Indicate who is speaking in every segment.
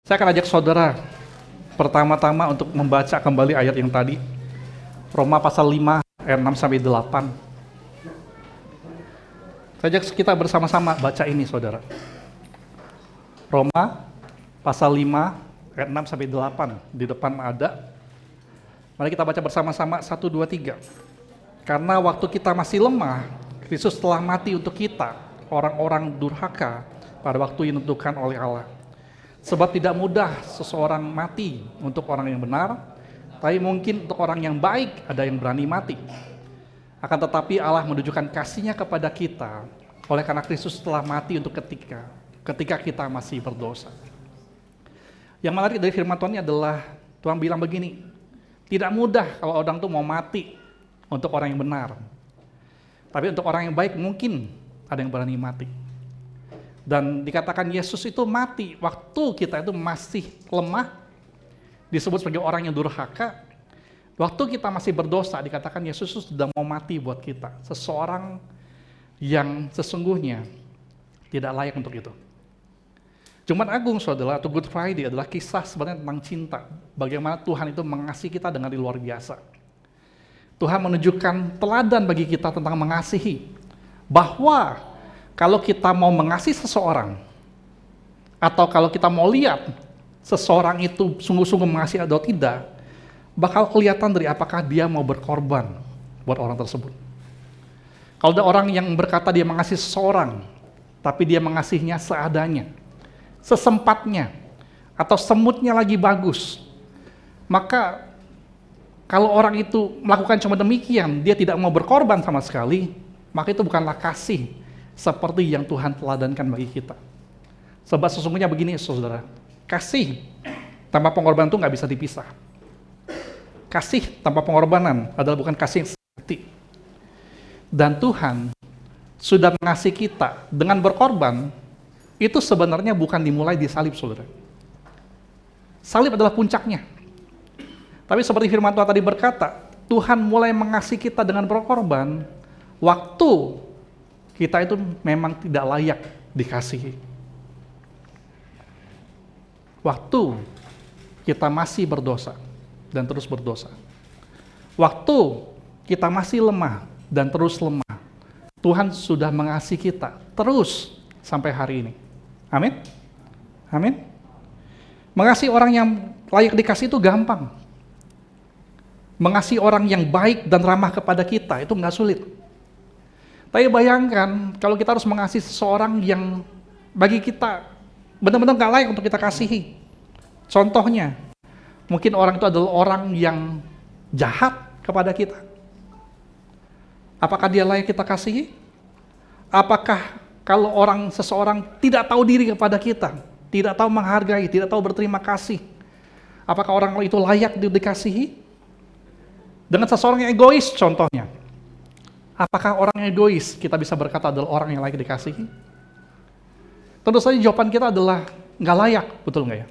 Speaker 1: Saya akan ajak saudara pertama-tama untuk membaca kembali ayat yang tadi. Roma pasal 5 ayat 6 sampai 8. Saya ajak kita bersama-sama baca ini, saudara. Roma pasal 5 ayat 6 sampai 8. Di depan ada. Mari kita baca bersama-sama 1 2 3. Karena waktu kita masih lemah, Kristus telah mati untuk kita, orang-orang durhaka, pada waktu yang ditentukan oleh Allah. Sebab tidak mudah seseorang mati untuk orang yang benar, tapi mungkin untuk orang yang baik ada yang berani mati. Akan tetapi Allah menunjukkan kasih-Nya kepada kita oleh karena Kristus telah mati untuk ketika kita masih berdosa. Yang menarik dari firman Tuhan ini adalah Tuhan bilang begini, tidak mudah kalau orang itu mau mati untuk orang yang benar. Tapi untuk orang yang baik mungkin ada yang berani mati. Dan dikatakan Yesus itu mati waktu kita itu masih lemah, disebut sebagai orang yang durhaka. Waktu kita masih berdosa, dikatakan Yesus sudah mau mati buat kita. Seseorang yang sesungguhnya tidak layak untuk itu. Jumat Agung, saudara, atau Good Friday adalah kisah sebenarnya tentang cinta. Bagaimana Tuhan itu mengasihi kita dengan luar biasa. Tuhan menunjukkan teladan bagi kita tentang mengasihi. Bahwa kalau kita mau mengasihi seseorang, atau kalau kita mau lihat seseorang itu sungguh-sungguh mengasihi atau tidak, bakal kelihatan dari apakah dia mau berkorban buat orang tersebut. Kalau ada orang yang berkata dia mengasihi seseorang, tapi dia mengasihinya seadanya, sesempatnya, atau semutnya lagi bagus, maka kalau orang itu melakukan cuma demikian, dia tidak mau berkorban sama sekali, maka itu bukanlah kasih seperti yang Tuhan teladankan bagi kita. Sebab sesungguhnya begini, saudara, kasih tanpa pengorbanan itu nggak bisa dipisah. Kasih tanpa pengorbanan adalah bukan kasih yang sejati. Dan Tuhan sudah mengasihi kita dengan berkorban, itu sebenarnya bukan dimulai di salib, saudara. Salib adalah puncaknya. Tapi seperti firman Tuhan tadi berkata, Tuhan mulai mengasihi kita dengan berkorban waktu kita itu memang tidak layak dikasihi. Waktu kita masih berdosa dan terus berdosa. Waktu kita masih lemah dan terus lemah. Tuhan sudah mengasihi kita terus sampai hari ini. Amin? Amin? Mengasihi orang yang layak dikasih itu gampang. Mengasihi orang yang baik dan ramah kepada kita itu nggak sulit. Tapi bayangkan kalau kita harus mengasihi seseorang yang bagi kita benar-benar gak layak untuk kita kasihi. Contohnya, mungkin orang itu adalah orang yang jahat kepada kita. Apakah dia layak kita kasihi? Apakah kalau seseorang tidak tahu diri kepada kita, tidak tahu menghargai, tidak tahu berterima kasih, apakah orang itu layak dikasihi? Dengan seseorang yang egois contohnya. Apakah orang yang egois kita bisa berkata adalah orang yang layak dikasihi? Tentu saja jawaban kita adalah nggak layak, betul nggak ya?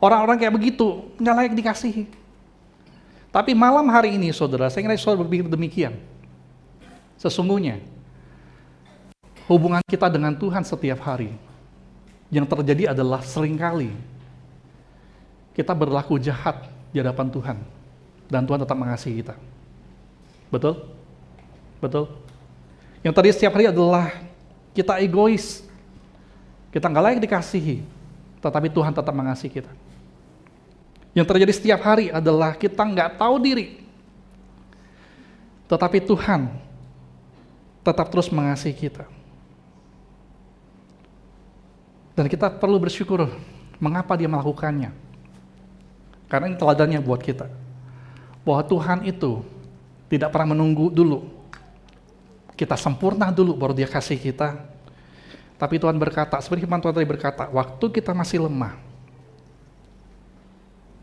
Speaker 1: Orang-orang kayak begitu nggak layak dikasihi. Tapi malam hari ini, saudara, saya ingin saudara berpikir demikian. Sesungguhnya hubungan kita dengan Tuhan setiap hari yang terjadi adalah seringkali kita berlaku jahat di hadapan Tuhan dan Tuhan tetap mengasihi kita. Betul? Betul? Yang tadi setiap hari adalah kita egois. Kita nggak layak dikasihi, tetapi Tuhan tetap mengasihi kita. Yang terjadi setiap hari adalah kita nggak tahu diri, tetapi Tuhan tetap terus mengasihi kita. Dan kita perlu bersyukur mengapa dia melakukannya. Karena ini teladannya buat kita. Bahwa Tuhan itu tidak pernah menunggu dulu kita sempurna dulu baru dia kasih kita. Tapi Tuhan berkata, seperti firman Tuhan tadi berkata, waktu kita masih lemah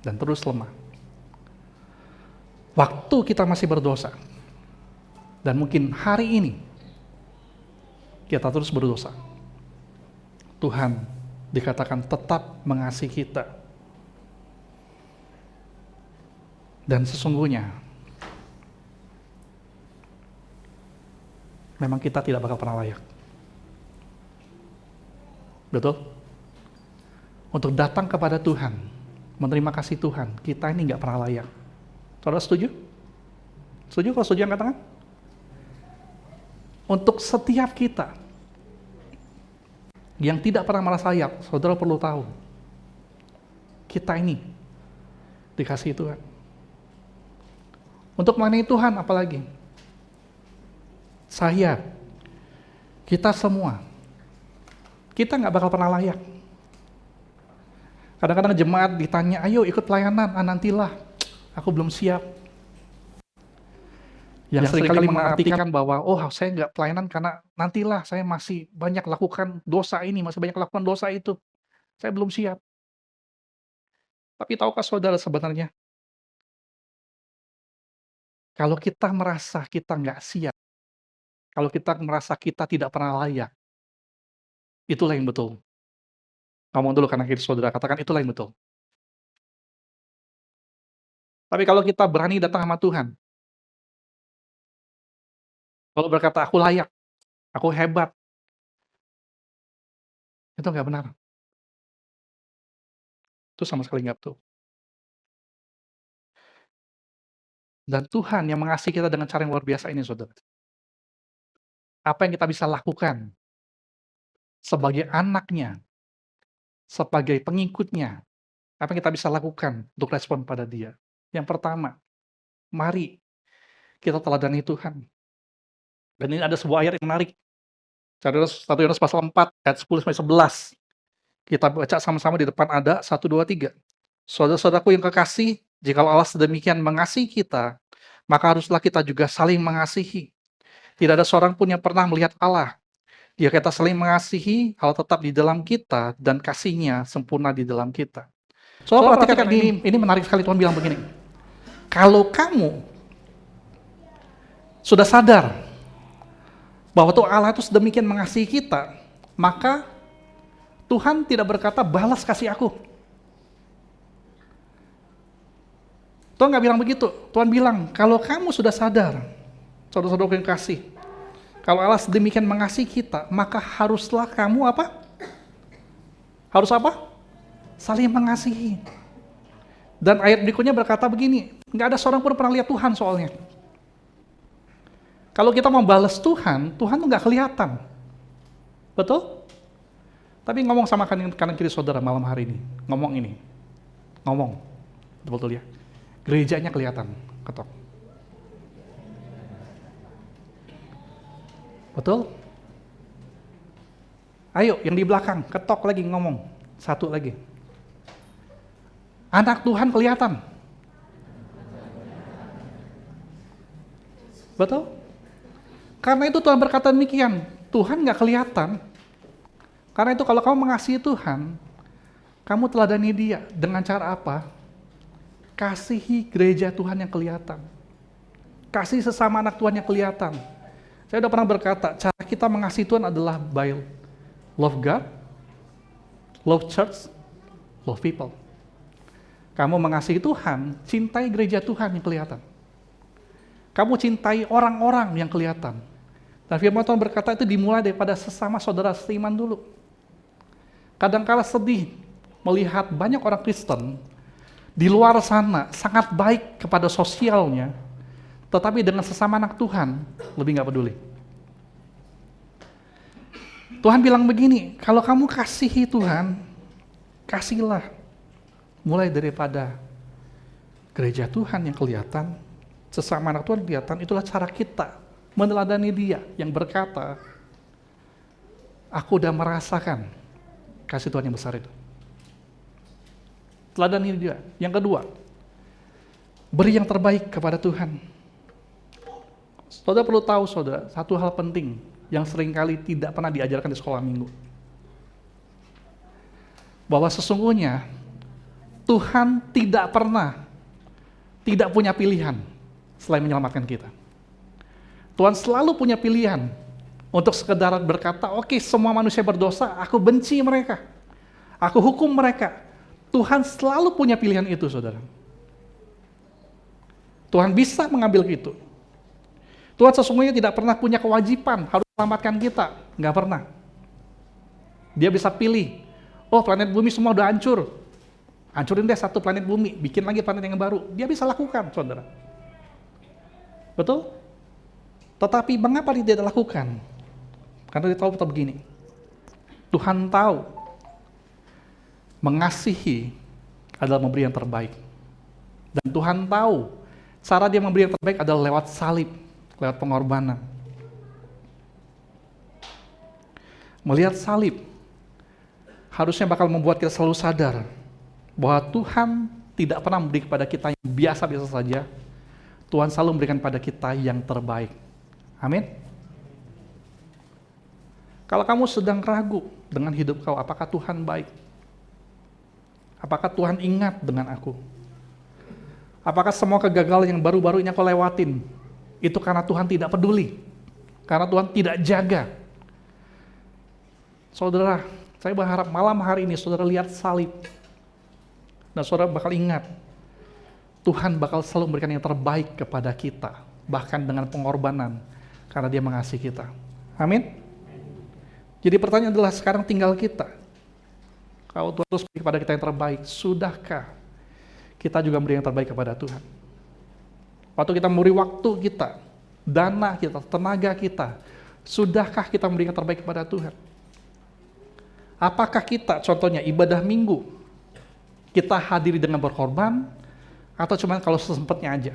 Speaker 1: dan terus lemah, waktu kita masih berdosa, dan mungkin hari ini kita terus berdosa, Tuhan dikatakan tetap mengasihi kita. Dan sesungguhnya memang kita tidak bakal pernah layak. Betul? untuk datang kepada Tuhan, menerima kasih Tuhan. Kita ini nggak pernah layak. Saudara setuju? Setuju? Kalau setuju angkat tangan. Untuk setiap kita yang tidak pernah merasa layak, saudara perlu tahu, kita ini dikasihi Tuhan. Untuk mengenai Tuhan apalagi? Saya, kita semua, kita nggak bakal pernah layak. Kadang-kadang jemaat ditanya, ayo ikut pelayanan, nantilah, aku belum siap. Yang seringkali mengartikan bahwa, oh saya nggak pelayanan karena nantilah, saya masih banyak lakukan dosa ini, masih banyak lakukan dosa itu. Saya belum siap. Tapi tahukah saudara sebenarnya, kalau kita merasa kita nggak siap, kalau kita merasa kita tidak pernah layak, itulah yang betul. Ngomong dulu karena kiri saudara, katakan itulah yang betul. Tapi kalau kita berani datang sama Tuhan, kalau berkata aku layak, aku hebat, itu nggak benar. Itu sama sekali nggak betul. Dan Tuhan yang mengasihi kita dengan cara yang luar biasa ini, saudara. Apa yang kita bisa lakukan sebagai anaknya, sebagai pengikutnya, apa yang kita bisa lakukan untuk respon pada dia? Yang pertama, mari kita teladani Tuhan. Dan ini ada sebuah ayat yang menarik. 1 Yohanes pasal 4 ayat 10-11. Kita baca sama-sama di depan ada 1, 2, 3. Saudara-saudaraku yang kekasih, jika Allah sedemikian mengasihi kita, maka haruslah kita juga saling mengasihi. Tidak ada seorang pun yang pernah melihat Allah. Jika kita saling mengasihi, Allah tetap di dalam kita dan kasih-Nya sempurna di dalam kita. Saudara perhatikan ini menarik sekali. Tuhan bilang begini, kalau kamu sudah sadar bahwa Tuhan Allah itu sedemikian mengasihi kita, maka Tuhan tidak berkata, balas kasih aku. Tuhan nggak bilang begitu. Tuhan bilang, kalau kamu sudah sadar, saudara-saudara yang kasih, kalau Allah sedemikian mengasihi kita, maka haruslah kamu apa? Harus apa? Saling mengasihi. Dan ayat berikutnya berkata begini, nggak ada seorang pun pernah lihat Tuhan soalnya. Kalau kita mau balas Tuhan, Tuhan tuh nggak kelihatan. Betul? Tapi ngomong sama kanan kiri saudara malam hari ini. Ngomong ini. Ngomong. Betul ya? Gerejanya kelihatan. Ketok. Betul? Ayo, yang di belakang. Ketok lagi ngomong. Satu lagi. Anak Tuhan kelihatan. Betul? Karena itu Tuhan berkata demikian. Tuhan nggak kelihatan. Karena itu kalau kamu mengasihi Tuhan, kamu teladani Dia dengan cara apa? Kasihi gereja Tuhan yang kelihatan. Kasih sesama anak Tuhan yang kelihatan. Saya udah pernah berkata, cara kita mengasihi Tuhan adalah by love God, love church, love people. Kamu mengasihi Tuhan, cintai gereja Tuhan yang kelihatan. Kamu cintai orang-orang yang kelihatan. Dan firman Tuhan berkata itu dimulai daripada sesama saudara seiman dulu. Kadangkala sedih melihat banyak orang Kristen di luar sana sangat baik kepada sosialnya, tetapi dengan sesama anak Tuhan lebih nggak peduli. Tuhan bilang begini, kalau kamu kasihi Tuhan, kasihlah. Mulai daripada gereja Tuhan yang kelihatan, sesama anak Tuhan kelihatan, itulah cara kita meneladani Dia yang berkata, aku udah merasakan kasih Tuhan yang besar itu. Teladani Dia. Yang kedua, beri yang terbaik kepada Tuhan. Saudara perlu tahu, saudara, satu hal penting yang seringkali tidak pernah diajarkan di sekolah minggu. Bahwa sesungguhnya Tuhan tidak pernah tidak punya pilihan selain menyelamatkan kita. Tuhan selalu punya pilihan untuk sekedar berkata, oke, semua manusia berdosa, aku benci mereka. Aku hukum mereka. Tuhan selalu punya pilihan itu, saudara. Tuhan bisa mengambil itu. Tuhan sesungguhnya tidak pernah punya kewajiban harus selamatkan kita. Nggak pernah. Dia bisa pilih Oh, planet bumi semua udah hancur. Hancurin deh satu planet bumi, bikin lagi planet yang baru. Dia bisa lakukan, saudara. Betul? Tetapi mengapa dia tidak lakukan? Karena dia tahu betul begini. Tuhan tahu mengasihi adalah memberi yang terbaik. Dan Tuhan tahu cara dia memberi yang terbaik adalah lewat salib, lewat pengorbanan. Melihat salib harusnya bakal membuat kita selalu sadar bahwa Tuhan tidak pernah memberi kepada kita yang biasa-biasa saja. Tuhan selalu memberikan pada kita yang terbaik. Amin. Kalau kamu sedang ragu dengan hidup kau, apakah Tuhan baik? Apakah Tuhan ingat dengan aku? Apakah semua kegagalan yang baru-baru ini aku lewatin itu karena Tuhan tidak peduli? Karena Tuhan tidak jaga? Saudara, saya berharap malam hari ini saudara lihat salib. Dan saudara bakal ingat, Tuhan bakal selalu memberikan yang terbaik kepada kita, bahkan dengan pengorbanan, karena Dia mengasihi kita. Amin? Jadi pertanyaan adalah sekarang tinggal kita. Kalau Tuhan terus beri kepada kita yang terbaik, sudahkah kita juga memberi yang terbaik kepada Tuhan? Waktu kita memberi waktu kita, dana kita, tenaga kita, sudahkah kita memberi yang terbaik kepada Tuhan? Apakah kita, contohnya ibadah minggu, kita hadiri dengan berkorban, atau cuma kalau sesempatnya aja?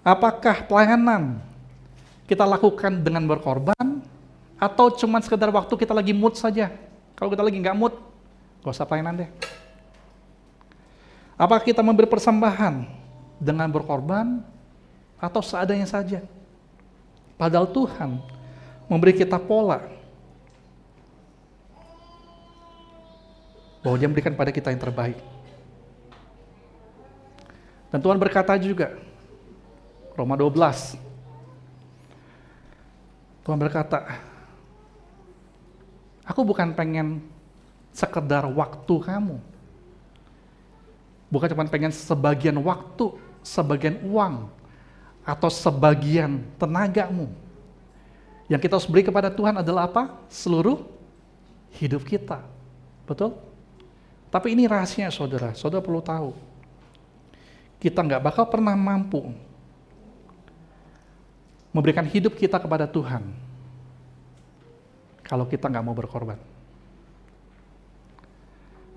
Speaker 1: Apakah pelayanan kita lakukan dengan berkorban, atau cuma sekedar waktu kita lagi mood saja? Kalau kita lagi nggak mood, gak usah pelayanan deh. Apakah kita memberi persembahan dengan berkorban, atau seadanya saja? Padahal Tuhan memberi kita pola, bahwa Dia memberikan pada kita yang terbaik. Dan Tuhan berkata juga, Roma 12, Tuhan berkata, aku bukan pengen sekedar waktu kamu, bukan cuma pengen sebagian waktu, sebagian uang, atau sebagian tenagamu. Yang kita harus beri kepada Tuhan adalah apa? Seluruh hidup kita. Betul? Tapi ini rahasia saudara, saudara perlu tahu. Kita nggak bakal pernah mampu memberikan hidup kita kepada Tuhan kalau kita nggak mau berkorban.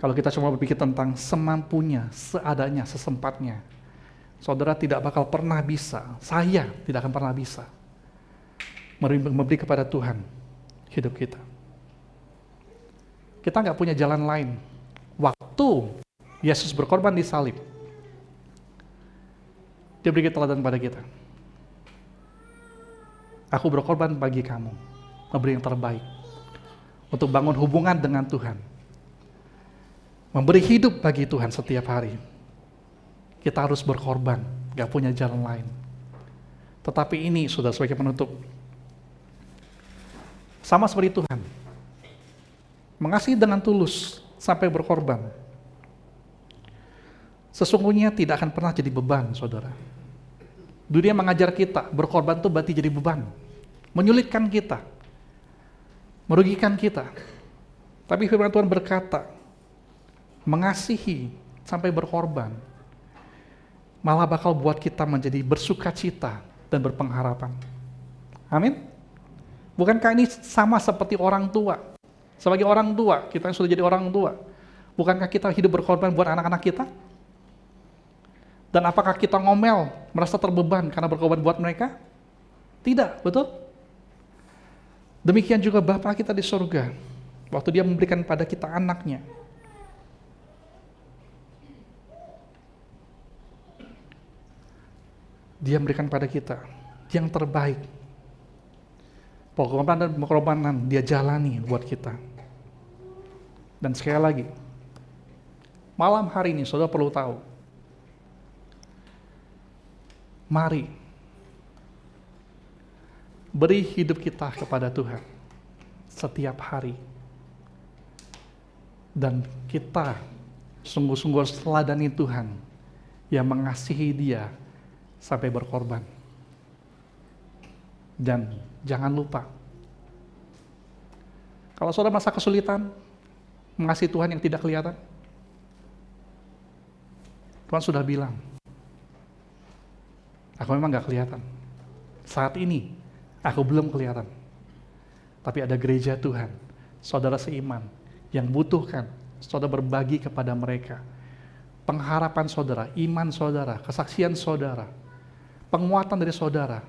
Speaker 1: Kalau kita cuma berpikir tentang semampunya, seadanya, sesempatnya, saudara tidak bakal pernah bisa, saya tidak akan pernah bisa memberi kepada Tuhan hidup kita. Kita nggak punya jalan lain. Waktu Yesus berkorban di salib, Dia beri teladan pada kita. Aku berkorban bagi kamu, memberi yang terbaik, untuk bangun hubungan dengan Tuhan, memberi hidup bagi Tuhan setiap hari. Kita harus berkorban, gak punya jalan lain. Tetapi ini sudah sebagai penutup. Sama seperti Tuhan, mengasihi dengan tulus, sampai berkorban. Sesungguhnya tidak akan pernah jadi beban, saudara. Dunia mengajar kita, berkorban itu berarti jadi beban. Menyulitkan kita. Merugikan kita. Tapi firman Tuhan berkata, mengasihi sampai berkorban, malah bakal buat kita menjadi bersukacita dan berpengharapan. Amin? Bukankah ini sama seperti orang tua? Sebagai orang tua, kita yang sudah jadi orang tua, bukankah kita hidup berkorban buat anak-anak kita? Dan apakah kita ngomel, merasa terbeban karena berkorban buat mereka? Tidak, betul? Demikian juga Bapa kita di surga, waktu Dia memberikan pada kita anaknya, Dia memberikan pada kita yang terbaik. Pengorbanan dan pengorbanan Dia jalani buat kita. Dan sekali lagi, malam hari ini saudara perlu tahu, mari beri hidup kita kepada Tuhan setiap hari. Dan kita sungguh-sungguh harus teladani Tuhan yang mengasihi Dia sampai berkorban. Dan jangan lupa, kalau saudara merasa kesulitan, mengasihi Tuhan yang tidak kelihatan? Tuhan sudah bilang, aku memang gak kelihatan. Saat ini, aku belum kelihatan. Tapi ada gereja Tuhan, saudara seiman, yang butuhkan saudara berbagi kepada mereka. Pengharapan saudara, iman saudara, kesaksian saudara, penguatan dari saudara.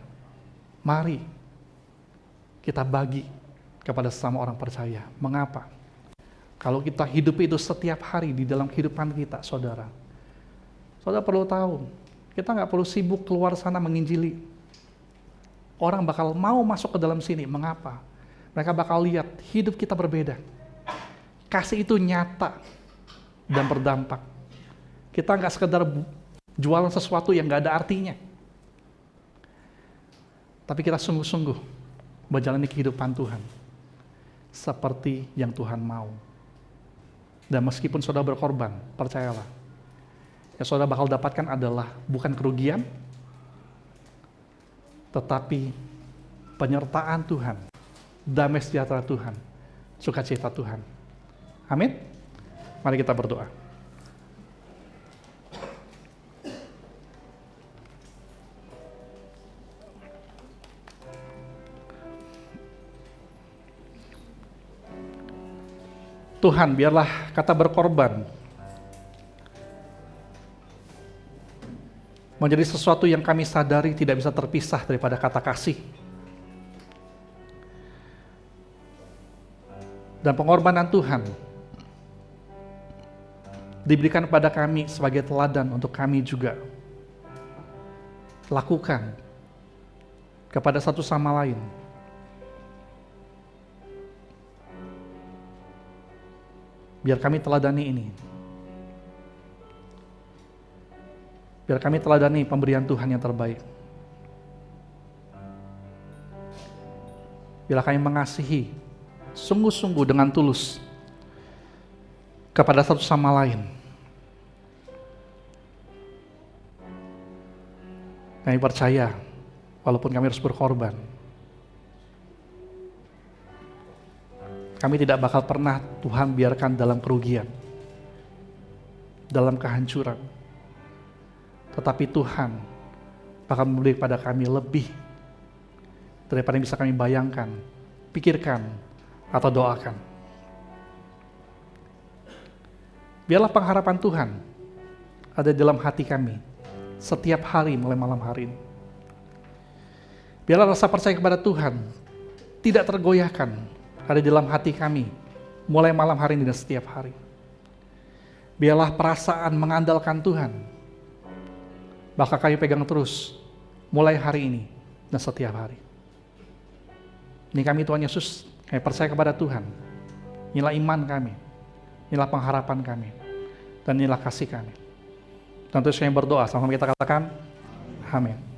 Speaker 1: Mari kita bagi kepada sesama orang percaya. Mengapa? Kalau kita hidup itu setiap hari di dalam kehidupan kita, saudara perlu tahu, kita nggak perlu sibuk keluar sana menginjili. Orang bakal mau masuk ke dalam sini. Mengapa? Mereka bakal lihat hidup kita berbeda. Kasih itu nyata dan berdampak. Kita nggak sekedar jualan sesuatu yang nggak ada artinya. Tapi kita sungguh-sungguh menjalani kehidupan Tuhan seperti yang Tuhan mau. Dan meskipun saudara berkorban, percayalah, yang saudara bakal dapatkan adalah bukan kerugian, tetapi penyertaan Tuhan, damai sejahtera Tuhan, sukacita Tuhan. Amin. Mari kita berdoa. Tuhan, biarlah kata berkorban menjadi sesuatu yang kami sadari tidak bisa terpisah daripada kata kasih. Dan pengorbanan Tuhan diberikan kepada kami sebagai teladan untuk kami juga lakukan kepada satu sama lain. Biar kami teladani ini. Biar kami teladani pemberian Tuhan yang terbaik. Biar kami mengasihi sungguh-sungguh dengan tulus kepada satu sama lain. Kami percaya, walaupun kami harus berkorban, kami tidak bakal pernah Tuhan biarkan dalam kerugian, dalam kehancuran. Tetapi Tuhan bakal memberi kepada kami lebih daripada yang bisa kami bayangkan, pikirkan, atau doakan. Biarlah pengharapan Tuhan ada di dalam hati kami setiap hari mulai malam hari ini. Biarlah rasa percaya kepada Tuhan tidak tergoyahkan ada di dalam hati kami mulai malam hari ini dan setiap hari. Biarlah perasaan mengandalkan Tuhan bakal kami pegang terus mulai hari ini dan setiap hari. Ini kami Tuhan Yesus, kami percaya kepada Tuhan. Inilah iman kami, inilah pengharapan kami, dan inilah kasih kami. Dan terus kami berdoa, sama kita katakan, amin.